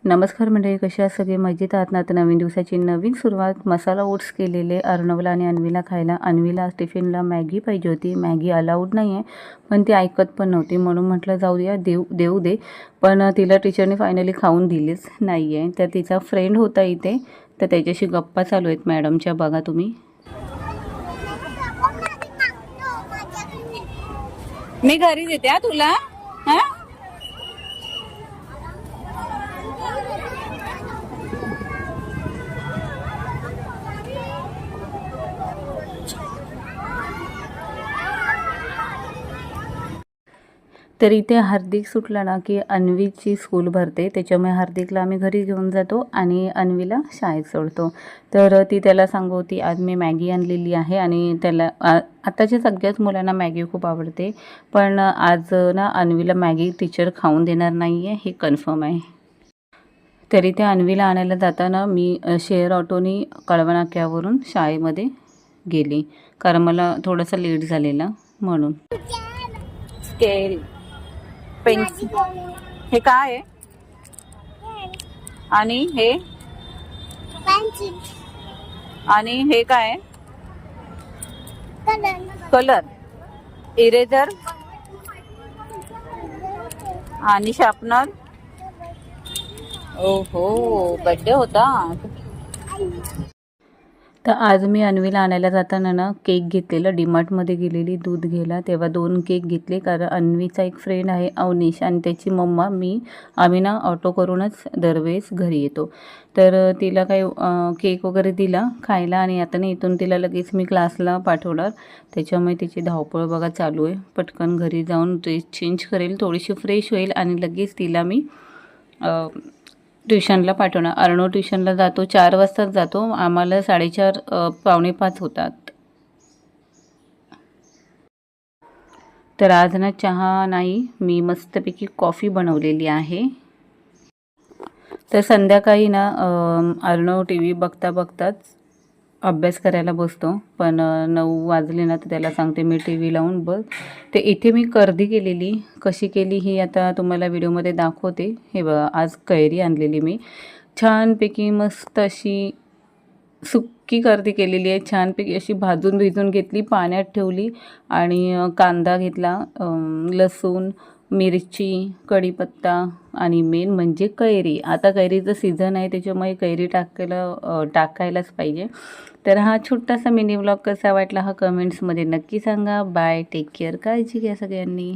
नमस्कार मंडळी, कशा सगळे मजेत आहात ना? आता नवीन दिवसाची नवीन सुरुवात. मसाला ओट्स केलेले अर्णवला आणि अन्वीला खायला. अन्वीला टिफिनला मॅगी पाहिजे होती. मॅगी अलाउड नाही आहे, पण ती ऐकत पण नव्हती, म्हणून म्हटलं जाऊ द्या, देऊ दे. पण तिला टीचरने फायनली खाऊन दिलीच नाही आहे. तर तिचा फ्रेंड होता इथे, तर त्याच्याशी गप्पा चालू आहेत मॅडमच्या, बघा तुम्ही. मी घरी देते तुला. हां, तर इथे हार्दिक सुटला ना की अन्वीची स्कूल भरते, त्याच्यामुळे हार्दिकला आम्ही घरी घेऊन जातो आणि अन्वीला शाळेत सोडतो. तर ती त्याला सांगवती, आज मी मॅगी आणलेली आहे. आणि त्याला आताच्या सगळ्याच मुलांना मॅगी खूप आवडते, पण आज ना अन्वीला मॅगी टीचर खाऊन देणार नाही आहे, हे कन्फर्म आहे. तरी त्या अन्वीला आणायला जाताना मी शेअर ऑटोनी कळवा नाक्यावरून शाळेमध्ये गेली, कारण मला थोडासा लेट झालेला म्हणून. स्केल, पेन्सिल, हे काय आहे? आणि हे पेन्सिल, आणि हे काय आहे? कलर, इरेजर आणि शार्पनर. ओहो, बर्थडे होता. तर आज मी अन्वीला आणायला जाताना ना केक घेतलेला, डीमार्टमध्ये गेलेली दूध घ्यायला, तेव्हा 2 केक घेतले, कारण अन्वीचा एक फ्रेंड आहे अवनीश आणि त्याची मम्मा आम्ही ना ऑटो करूनच दरवेळेस घरी येतो. तर तिला काही केक वगैरे दिला खायला, आणि आता नाही, इथून तिला लगेच मी क्लासला पाठवणार, त्याच्यामुळे तिची धावपळ बघा चालू आहे. पटकन घरी जाऊन ड्रेस चेंज करेल, थोडीशी फ्रेश होईल आणि लगेच तिला मी ट्युशनला पाठवणार. अर्णव ट्युशनला जातो, 4 वाजताच जातो, आम्हाला 4:30 पावणे 5 होतात. तर आज ना चहा नाही, मी मस्तपैकी कॉफी बनवलेली आहे. तर संध्याकाळी ना अर्णव टी व्ही बघता बघताच अभ्यास करायला बसतो, पण 9 वाजले ना तर त्याला सांगते मी टी व्ही लावून बघ. ते इथे मी कर्दी केलेली, कशी केली ही आता तुम्हाला व्हिडिओमध्ये दाखवते. हे बघा, आज कैरी आणलेली मी, छानपैकी मस्त अशी सुक्की कर्दी केलेली आहे. छानपैकी अशी भाजून भिजून घेतली, पाण्यात ठेवली, आणि कांदा घेतला, लसूण, मिरची, कढीपत्ता, आणि मेन म्हणजे कैरी. आता कैरीचं सीझन आहे, त्याच्यामुळे कैरी टाकायलाच पाहिजे. तर हा छोटासा मिनी व्लॉग कसा वाटला हा कमेंट्समध्ये नक्की सांगा. बाय, टेक केअर, काळजी घ्या सगळ्यांनी.